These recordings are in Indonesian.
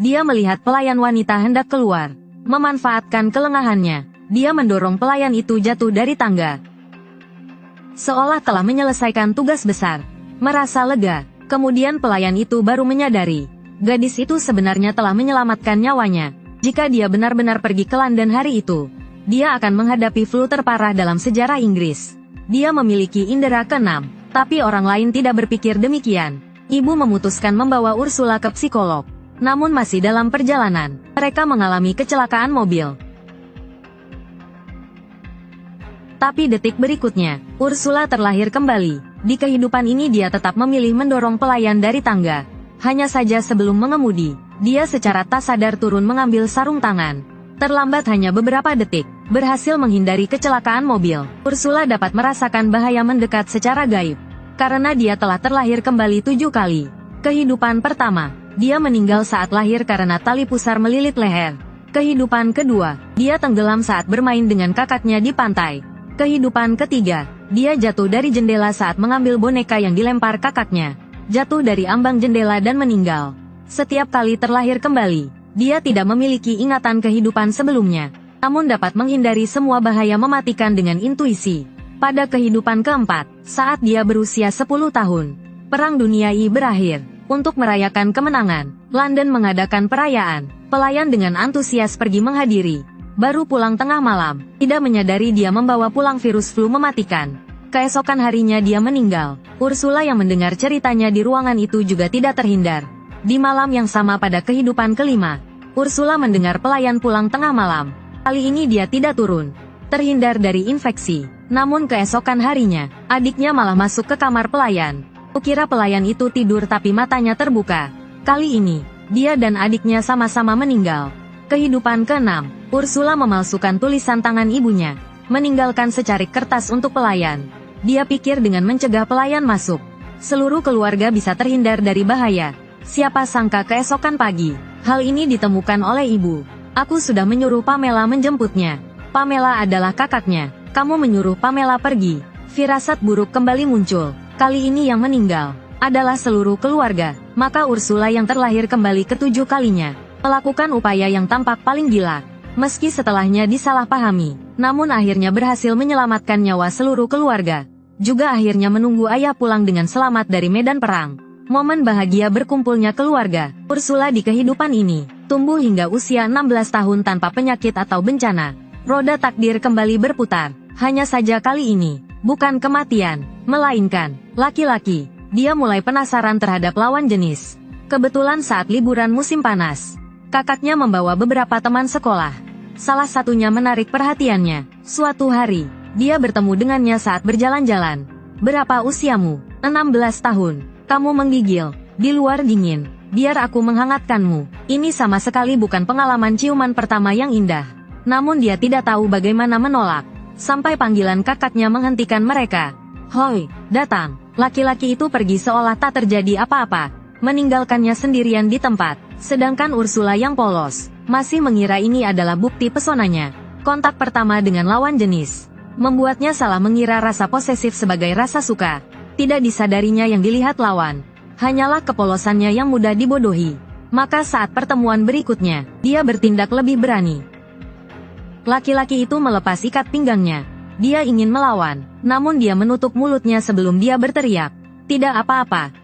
Dia melihat pelayan wanita hendak keluar. Memanfaatkan kelengahannya, dia mendorong pelayan itu jatuh dari tangga. Seolah telah menyelesaikan tugas besar. Merasa lega, kemudian pelayan itu baru menyadari, gadis itu sebenarnya telah menyelamatkan nyawanya. Jika dia benar-benar pergi ke London hari itu, dia akan menghadapi flu terparah dalam sejarah Inggris. Dia memiliki indera keenam, tapi orang lain tidak berpikir demikian. Ibu memutuskan membawa Ursula ke psikolog. Namun masih dalam perjalanan, mereka mengalami kecelakaan mobil. Tapi detik berikutnya, Ursula terlahir kembali. Di kehidupan ini dia tetap memilih mendorong pelayan dari tangga. Hanya saja sebelum mengemudi, dia secara tak sadar turun mengambil sarung tangan. Terlambat hanya beberapa detik, berhasil menghindari kecelakaan mobil. Ursula dapat merasakan bahaya mendekat secara gaib. Karena dia telah terlahir kembali 7 kali. Kehidupan pertama, dia meninggal saat lahir karena tali pusar melilit leher. Kehidupan kedua, dia tenggelam saat bermain dengan kakaknya di pantai. Kehidupan ketiga, dia jatuh dari jendela saat mengambil boneka yang dilempar kakaknya. Jatuh dari ambang jendela dan meninggal. Setiap kali terlahir kembali, dia tidak memiliki ingatan kehidupan sebelumnya. Namun dapat menghindari semua bahaya mematikan dengan intuisi. Pada kehidupan keempat, saat dia berusia 10 tahun, Perang Dunia I berakhir. Untuk merayakan kemenangan, London mengadakan perayaan. Pelayan dengan antusias pergi menghadiri. Baru pulang tengah malam, tidak menyadari dia membawa pulang virus flu mematikan. Keesokan harinya dia meninggal. Ursula yang mendengar ceritanya di ruangan itu juga tidak terhindar. Di malam yang sama pada kehidupan kelima, Ursula mendengar pelayan pulang tengah malam. Kali ini dia tidak turun, terhindar dari infeksi. Namun keesokan harinya, adiknya malah masuk ke kamar pelayan. Kukira pelayan itu tidur tapi matanya terbuka. Kali ini, dia dan adiknya sama-sama meninggal. Kehidupan keenam, Ursula memalsukan tulisan tangan ibunya, meninggalkan secarik kertas untuk pelayan. Dia pikir dengan mencegah pelayan masuk, seluruh keluarga bisa terhindar dari bahaya. Siapa sangka keesokan pagi, hal ini ditemukan oleh ibu. Aku sudah menyuruh Pamela menjemputnya. Pamela adalah kakaknya. Kamu menyuruh Pamela pergi. Firasat buruk kembali muncul. Kali ini yang meninggal adalah seluruh keluarga. Maka Ursula yang terlahir kembali ke-7 kalinya, melakukan upaya yang tampak paling gila. Meski setelahnya disalahpahami, namun akhirnya berhasil menyelamatkan nyawa seluruh keluarga. Juga akhirnya menunggu ayah pulang dengan selamat dari medan perang. Momen bahagia berkumpulnya keluarga. Ursula di kehidupan ini, tumbuh hingga usia 16 tahun tanpa penyakit atau bencana. Roda takdir kembali berputar. Hanya saja kali ini, bukan kematian, melainkan laki-laki. Dia mulai penasaran terhadap lawan jenis. Kebetulan saat liburan musim panas, kakaknya membawa beberapa teman sekolah. Salah satunya menarik perhatiannya. Suatu hari, dia bertemu dengannya saat berjalan-jalan. Berapa usiamu? 16 tahun. Kamu menggigil. Di luar dingin. Biar aku menghangatkanmu. Ini sama sekali bukan pengalaman ciuman pertama yang indah. Namun dia tidak tahu bagaimana menolak. Sampai panggilan kakaknya menghentikan mereka. Hoi, datang. Laki-laki itu pergi seolah tak terjadi apa-apa. Meninggalkannya sendirian di tempat. Sedangkan Ursula yang polos, masih mengira ini adalah bukti pesonanya. Kontak pertama dengan lawan jenis membuatnya salah mengira rasa posesif sebagai rasa suka. Tidak disadarinya yang dilihat lawan hanyalah kepolosannya yang mudah dibodohi. Maka saat pertemuan berikutnya, dia bertindak lebih berani. Laki-laki itu melepas ikat pinggangnya. Dia ingin melawan, namun dia menutup mulutnya sebelum dia berteriak. Tidak apa-apa.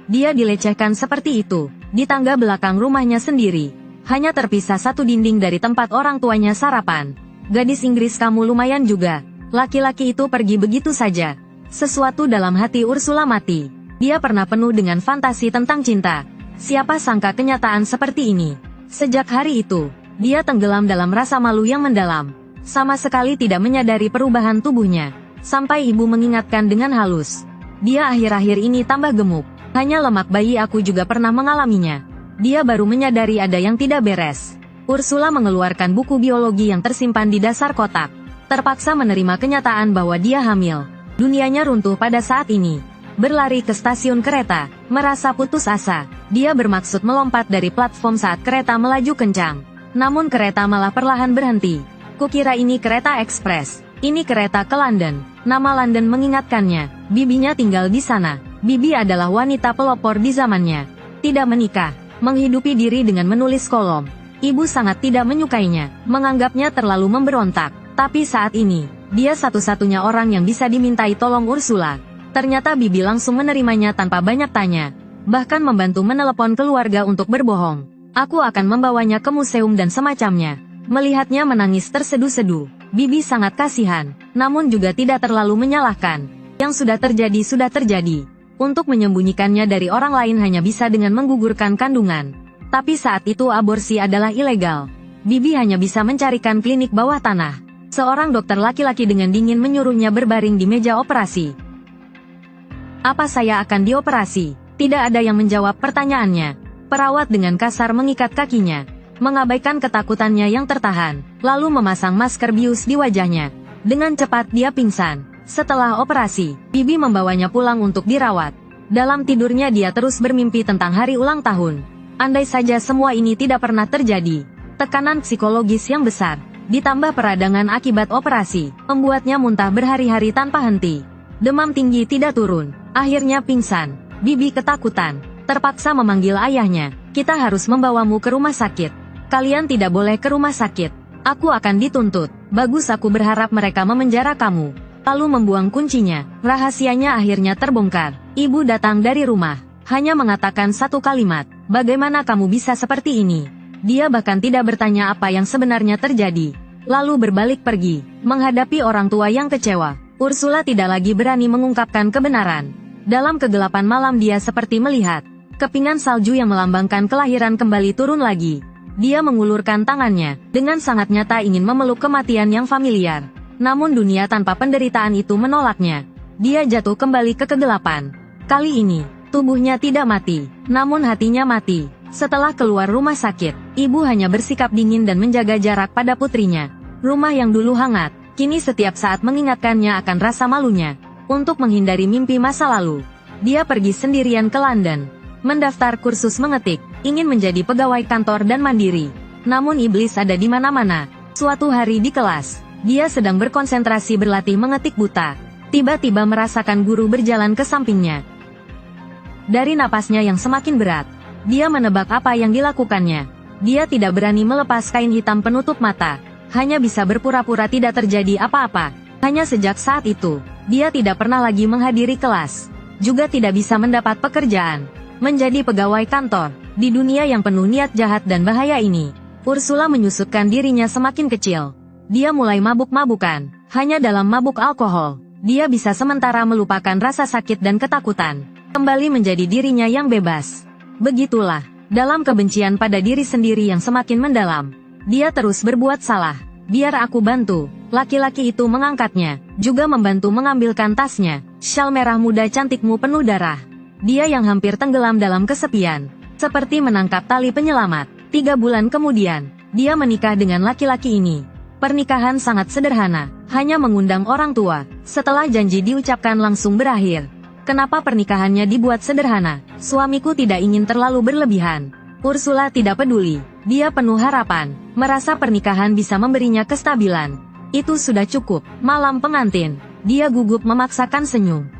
Dia dilecehkan seperti itu, di tangga belakang rumahnya sendiri. Hanya terpisah satu dinding dari tempat orang tuanya sarapan. Gadis Inggris kamu lumayan juga. Laki-laki itu pergi begitu saja. Sesuatu dalam hati Ursula mati. Dia pernah penuh dengan fantasi tentang cinta. Siapa sangka kenyataan seperti ini. Sejak hari itu, dia tenggelam dalam rasa malu yang mendalam. Sama sekali tidak menyadari perubahan tubuhnya. Sampai ibu mengingatkan dengan halus. Dia akhir-akhir ini tambah gemuk. Hanya lemak bayi aku juga pernah mengalaminya. Dia baru menyadari ada yang tidak beres. Ursula mengeluarkan buku biologi yang tersimpan di dasar kotak. Terpaksa menerima kenyataan bahwa dia hamil. Dunianya runtuh pada saat ini. Berlari ke stasiun kereta, merasa putus asa. Dia bermaksud melompat dari platform saat kereta melaju kencang. Namun kereta malah perlahan berhenti. Kukira ini kereta ekspres. Ini kereta ke London. Nama London mengingatkannya. Bibinya tinggal di sana. Bibi adalah wanita pelopor di zamannya. Tidak menikah. menghidupi diri dengan menulis kolom. Ibu sangat tidak menyukainya, menganggapnya terlalu memberontak. Tapi saat ini, dia satu-satunya orang yang bisa dimintai tolong Ursula. Ternyata Bibi langsung menerimanya tanpa banyak tanya. Bahkan membantu menelepon keluarga untuk berbohong. Aku akan membawanya ke museum dan semacamnya. Melihatnya menangis terseduh-seduh, Bibi sangat kasihan, namun juga tidak terlalu menyalahkan. Yang sudah terjadi. Untuk menyembunyikannya dari orang lain hanya bisa dengan menggugurkan kandungan. Tapi saat itu aborsi adalah ilegal. Bibi hanya bisa mencarikan klinik bawah tanah. Seorang dokter laki-laki dengan dingin menyuruhnya berbaring di meja operasi. Apa saya akan dioperasi? Tidak ada yang menjawab pertanyaannya. Perawat dengan kasar mengikat kakinya, mengabaikan ketakutannya yang tertahan, lalu memasang masker bius di wajahnya. Dengan cepat dia pingsan. Setelah operasi, Bibi membawanya pulang untuk dirawat. Dalam tidurnya dia terus bermimpi tentang hari ulang tahun. Andai saja semua ini tidak pernah terjadi. Tekanan psikologis yang besar, ditambah peradangan akibat operasi, membuatnya muntah berhari-hari tanpa henti. Demam tinggi tidak turun, akhirnya pingsan. Bibi ketakutan, terpaksa memanggil ayahnya. Kita harus membawamu ke rumah sakit. Kalian tidak boleh ke rumah sakit. Aku akan dituntut. Bagus, aku berharap mereka memenjara kamu. Lalu membuang kuncinya. Rahasianya akhirnya terbongkar. Ibu datang dari rumah, hanya mengatakan satu kalimat, bagaimana kamu bisa seperti ini? Dia bahkan tidak bertanya apa yang sebenarnya terjadi. Lalu berbalik pergi, menghadapi orang tua yang kecewa. Ursula tidak lagi berani mengungkapkan kebenaran. Dalam kegelapan malam dia seperti melihat kepingan salju yang melambangkan kelahiran kembali turun lagi. Dia mengulurkan tangannya, dengan sangat nyata ingin memeluk kematian yang familiar. Namun dunia tanpa penderitaan itu menolaknya. Dia jatuh kembali ke kegelapan. Kali ini, tubuhnya tidak mati, namun hatinya mati. Setelah keluar rumah sakit, ibu hanya bersikap dingin dan menjaga jarak pada putrinya. Rumah yang dulu hangat, kini setiap saat mengingatkannya akan rasa malunya. Untuk menghindari mimpi masa lalu, dia pergi sendirian ke London. Mendaftar kursus mengetik, ingin menjadi pegawai kantor dan mandiri. Namun iblis ada di mana-mana. Suatu hari di kelas, dia sedang berkonsentrasi berlatih mengetik buta. Tiba-tiba merasakan guru berjalan ke sampingnya. Dari napasnya yang semakin berat, dia menebak apa yang dilakukannya. Dia tidak berani melepas kain hitam penutup mata, hanya bisa berpura-pura tidak terjadi apa-apa. Hanya sejak saat itu, dia tidak pernah lagi menghadiri kelas, juga tidak bisa mendapat pekerjaan. Menjadi pegawai kantor, di dunia yang penuh niat jahat dan bahaya ini, Ursula menyusutkan dirinya semakin kecil. Dia mulai mabuk-mabukan, hanya dalam mabuk alkohol, dia bisa sementara melupakan rasa sakit dan ketakutan, kembali menjadi dirinya yang bebas. Begitulah, dalam kebencian pada diri sendiri yang semakin mendalam, dia terus berbuat salah. Biar aku bantu. Laki-laki itu mengangkatnya, juga membantu mengambilkan tasnya. Syal merah muda cantikmu penuh darah. Dia yang hampir tenggelam dalam kesepian, seperti menangkap tali penyelamat. 3 bulan kemudian, dia menikah dengan laki-laki ini. Pernikahan sangat sederhana, hanya mengundang orang tua. Setelah janji diucapkan langsung berakhir. Kenapa pernikahannya dibuat sederhana? Suamiku tidak ingin terlalu berlebihan. Ursula tidak peduli. Dia penuh harapan, merasa pernikahan bisa memberinya kestabilan. Itu sudah cukup. Malam pengantin, dia gugup memaksakan senyum.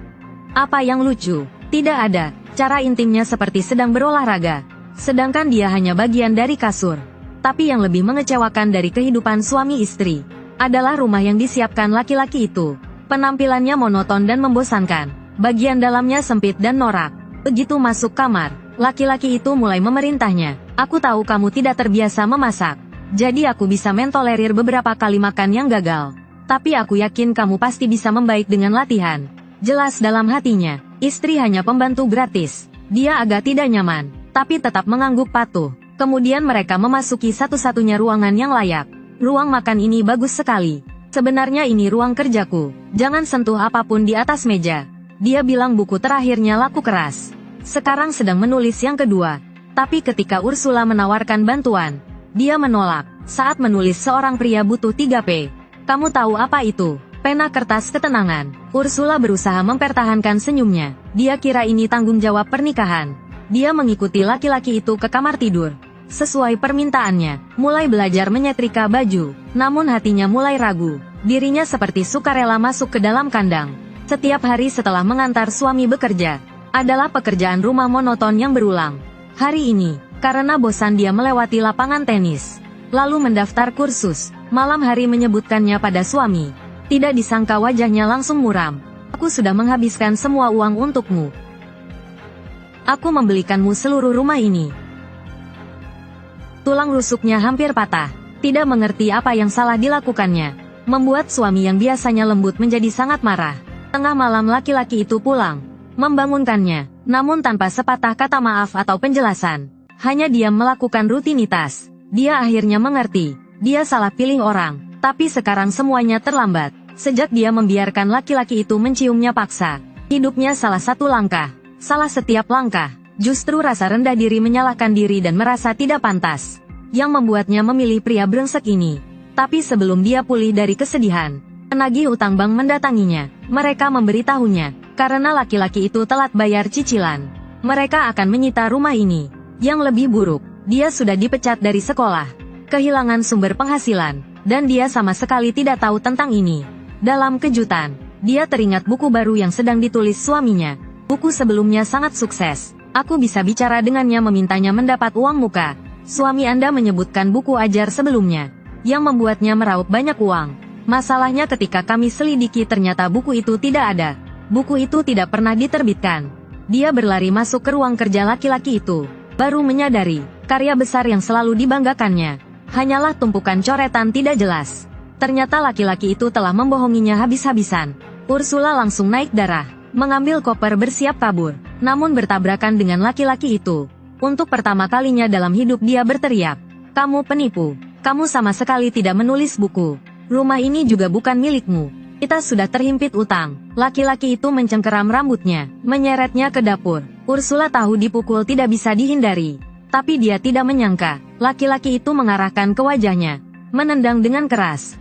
Apa yang lucu? Tidak ada. Cara intimnya seperti sedang berolahraga. Sedangkan dia hanya bagian dari kasur. Tapi yang lebih mengecewakan dari kehidupan suami istri adalah rumah yang disiapkan laki-laki itu. Penampilannya monoton dan membosankan. Bagian dalamnya sempit dan norak. Begitu masuk kamar, laki-laki itu mulai memerintahnya. Aku tahu kamu tidak terbiasa memasak. Jadi aku bisa mentolerir beberapa kali makan yang gagal. Tapi aku yakin kamu pasti bisa membaik dengan latihan. Jelas dalam hatinya, istri hanya pembantu gratis. Dia agak tidak nyaman, tapi tetap mengangguk patuh. Kemudian mereka memasuki satu-satunya ruangan yang layak. Ruang makan ini bagus sekali. Sebenarnya ini ruang kerjaku. Jangan sentuh apapun di atas meja. Dia bilang buku terakhirnya laku keras. Sekarang sedang menulis yang kedua. Tapi ketika Ursula menawarkan bantuan, dia menolak. Saat menulis seorang pria butuh 3P. Kamu tahu apa itu? Pena kertas ketenangan. Ursula berusaha mempertahankan senyumnya. Dia kira ini tanggung jawab pernikahan. Dia mengikuti laki-laki itu ke kamar tidur. Sesuai permintaannya, mulai belajar menyetrika baju. Namun hatinya mulai ragu. Dirinya seperti sukarela masuk ke dalam kandang. Setiap hari setelah mengantar suami bekerja, adalah pekerjaan rumah monoton yang berulang. Hari ini, Karena bosan dia melewati lapangan tenis, lalu mendaftar kursus. Malam hari menyebutkannya pada suami. Tidak disangka wajahnya langsung muram. Aku sudah menghabiskan semua uang untukmu. Aku membelikanmu seluruh rumah ini. Tulang rusuknya hampir patah. Tidak mengerti apa yang salah dilakukannya. Membuat suami yang biasanya lembut menjadi sangat marah. Tengah malam laki-laki itu pulang. Membangunkannya. Namun tanpa sepatah kata maaf atau penjelasan. Hanya diam melakukan rutinitas. Dia akhirnya mengerti. Dia salah pilih orang. Tapi sekarang semuanya terlambat. Sejak dia membiarkan laki-laki itu menciumnya paksa. Hidupnya salah satu langkah. Salah setiap langkah. Justru rasa rendah diri menyalahkan diri dan merasa tidak pantas. Yang membuatnya memilih pria brengsek ini. Tapi sebelum dia pulih dari kesedihan, penagih utang bank mendatanginya. Mereka memberitahunya. Karena laki-laki itu telat bayar cicilan. Mereka akan menyita rumah ini. Yang lebih buruk, dia sudah dipecat dari sekolah. Kehilangan sumber penghasilan, dan dia sama sekali tidak tahu tentang ini. Dalam kejutan, dia teringat buku baru yang sedang ditulis suaminya. Buku sebelumnya sangat sukses. Aku bisa bicara dengannya memintanya mendapat uang muka. Suami Anda menyebutkan buku ajar sebelumnya, yang membuatnya meraup banyak uang. Masalahnya ketika kami selidiki ternyata buku itu tidak ada. Buku itu tidak pernah diterbitkan. Dia berlari masuk ke ruang kerja laki-laki itu. Baru menyadari, karya besar yang selalu dibanggakannya hanyalah tumpukan coretan tidak jelas. Ternyata laki-laki itu telah membohonginya habis-habisan. Ursula langsung naik darah, mengambil koper bersiap kabur, namun bertabrakan dengan laki-laki itu. Untuk pertama kalinya dalam hidup dia berteriak, "Kamu penipu, kamu sama sekali tidak menulis buku. Rumah ini juga bukan milikmu. Kita sudah terhimpit utang." Laki-laki itu mencengkeram rambutnya, menyeretnya ke dapur. Ursula tahu dipukul tidak bisa dihindari. Tapi dia tidak menyangka, laki-laki itu mengarahkan ke wajahnya, menendang dengan keras.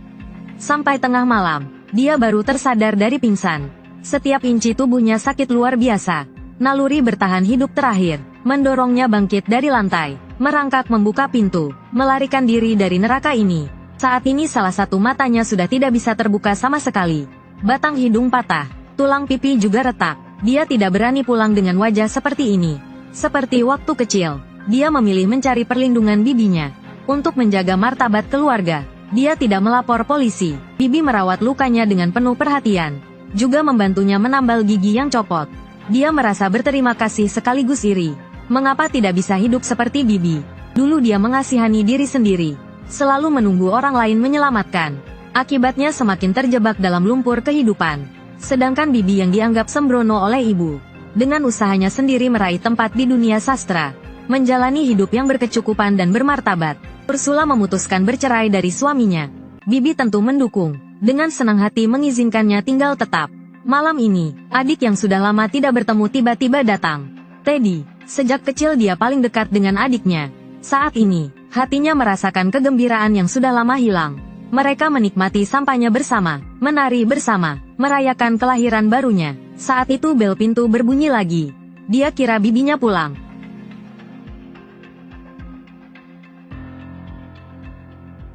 Sampai tengah malam, dia baru tersadar dari pingsan. Setiap inci tubuhnya sakit luar biasa. Naluri bertahan hidup terakhir, mendorongnya bangkit dari lantai, merangkak membuka pintu, melarikan diri dari neraka ini. Saat ini salah satu matanya sudah tidak bisa terbuka sama sekali. Batang hidung patah, tulang pipi juga retak. Dia tidak berani pulang dengan wajah seperti ini. Seperti waktu kecil. Dia memilih mencari perlindungan bibinya. Untuk menjaga martabat keluarga, dia tidak melapor polisi. Bibi merawat lukanya dengan penuh perhatian. Juga membantunya menambal gigi yang copot. Dia merasa berterima kasih sekaligus iri. Mengapa tidak bisa hidup seperti bibi? Dulu dia mengasihani diri sendiri. Selalu menunggu orang lain menyelamatkan. Akibatnya semakin terjebak dalam lumpur kehidupan. Sedangkan bibi yang dianggap sembrono oleh ibu. Dengan usahanya sendiri meraih tempat di dunia sastra. Menjalani hidup yang berkecukupan dan bermartabat, Ursula memutuskan bercerai dari suaminya. Bibi tentu mendukung, dengan senang hati mengizinkannya tinggal tetap. Malam ini, adik yang sudah lama tidak bertemu tiba-tiba datang. Teddy, sejak kecil dia paling dekat dengan adiknya. Saat ini, hatinya merasakan kegembiraan yang sudah lama hilang. Mereka menikmati sampahnya bersama, menari bersama, merayakan kelahiran barunya. Saat itu bel pintu berbunyi lagi. Dia kira bibinya pulang.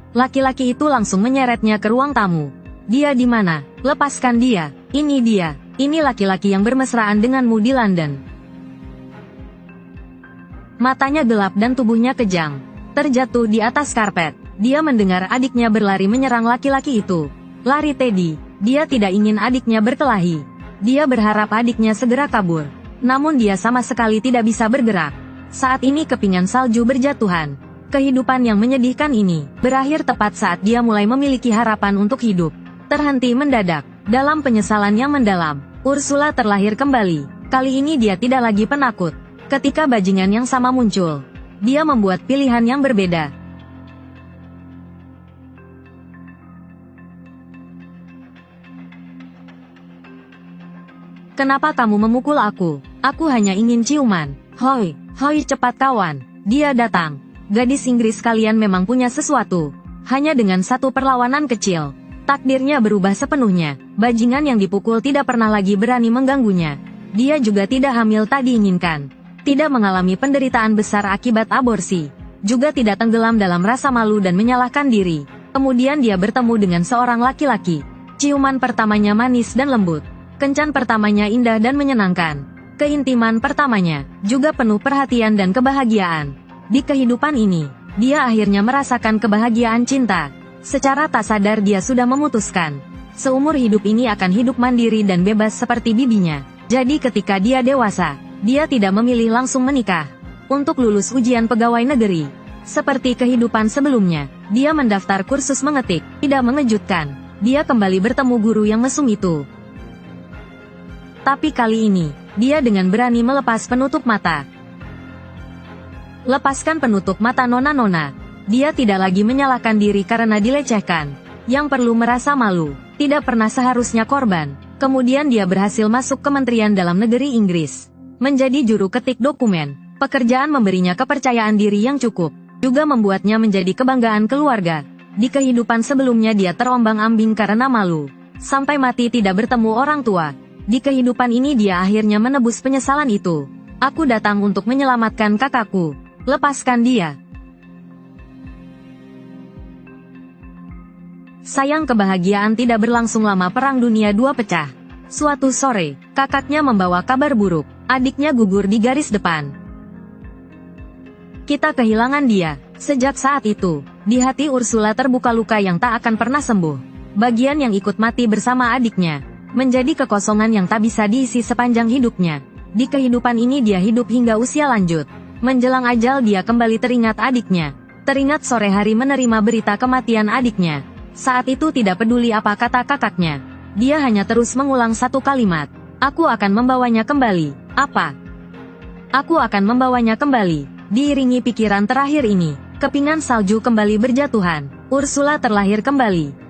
Laki-laki itu langsung menyeretnya ke ruang tamu. "Dia di mana? Lepaskan dia. Ini dia. Ini laki-laki yang bermesraan denganmu di London." Matanya gelap dan tubuhnya kejang. Terjatuh di atas karpet. Dia mendengar adiknya berlari menyerang laki-laki itu. Lari Teddy. Dia tidak ingin adiknya berkelahi. Dia berharap adiknya segera kabur. Namun dia sama sekali tidak bisa bergerak. Saat ini kepingan salju berjatuhan. Kehidupan yang menyedihkan ini berakhir tepat saat dia mulai memiliki harapan untuk hidup. Terhenti mendadak. Dalam penyesalan yang mendalam, Ursula terlahir kembali. Kali ini dia tidak lagi penakut. Ketika bajingan yang sama muncul, dia membuat pilihan yang berbeda. "Kenapa kamu memukul aku? Aku hanya ingin ciuman." "Hoi, hoi cepat kawan." Dia datang. Gadis Inggris kalian memang punya sesuatu. Hanya dengan satu perlawanan kecil, takdirnya berubah sepenuhnya. Bajingan yang dipukul tidak pernah lagi berani mengganggunya. Dia juga tidak hamil tak diinginkan. Tidak mengalami penderitaan besar akibat aborsi. Juga tidak tenggelam dalam rasa malu dan menyalahkan diri. Kemudian dia bertemu dengan seorang laki-laki. Ciuman pertamanya manis dan lembut. Kencan pertamanya indah dan menyenangkan. Keintiman pertamanya juga penuh perhatian dan kebahagiaan. Di kehidupan ini, dia akhirnya merasakan kebahagiaan cinta. Secara tak sadar dia sudah memutuskan, seumur hidup ini akan hidup mandiri dan bebas seperti bibinya. Jadi ketika dia dewasa, dia tidak memilih langsung menikah. Untuk lulus ujian pegawai negeri, seperti kehidupan sebelumnya, dia mendaftar kursus mengetik. Tidak mengejutkan, dia kembali bertemu guru yang mesum itu. Tapi kali ini, dia dengan berani melepas penutup mata. Lepaskan penutup mata nona-nona. Dia tidak lagi menyalahkan diri karena dilecehkan. Yang perlu merasa malu, tidak pernah seharusnya korban. Kemudian dia berhasil masuk Kementerian Dalam Negeri Inggris. Menjadi juru ketik dokumen. Pekerjaan memberinya kepercayaan diri yang cukup, juga membuatnya menjadi kebanggaan keluarga. Di kehidupan sebelumnya dia terombang-ambing karena malu. Sampai mati tidak bertemu orang tua. Di kehidupan ini dia akhirnya menebus penyesalan itu. Aku datang untuk menyelamatkan kakakku. Lepaskan dia. Sayang kebahagiaan tidak berlangsung lama. Perang Dunia II pecah. Suatu sore, kakaknya membawa kabar buruk. Adiknya gugur di garis depan. Kita kehilangan dia. Sejak saat itu, di hati Ursula terbuka luka yang tak akan pernah sembuh. Bagian yang ikut mati bersama adiknya, menjadi kekosongan yang tak bisa diisi sepanjang hidupnya. Di kehidupan ini dia hidup hingga usia lanjut. Menjelang ajal dia kembali teringat adiknya. Teringat sore hari menerima berita kematian adiknya. Saat itu tidak peduli apa kata kakaknya. Dia hanya terus mengulang satu kalimat. Aku akan membawanya kembali. Apa? Aku akan membawanya kembali. Diiringi pikiran terakhir ini, kepingan salju kembali berjatuhan. Ursula terlahir kembali.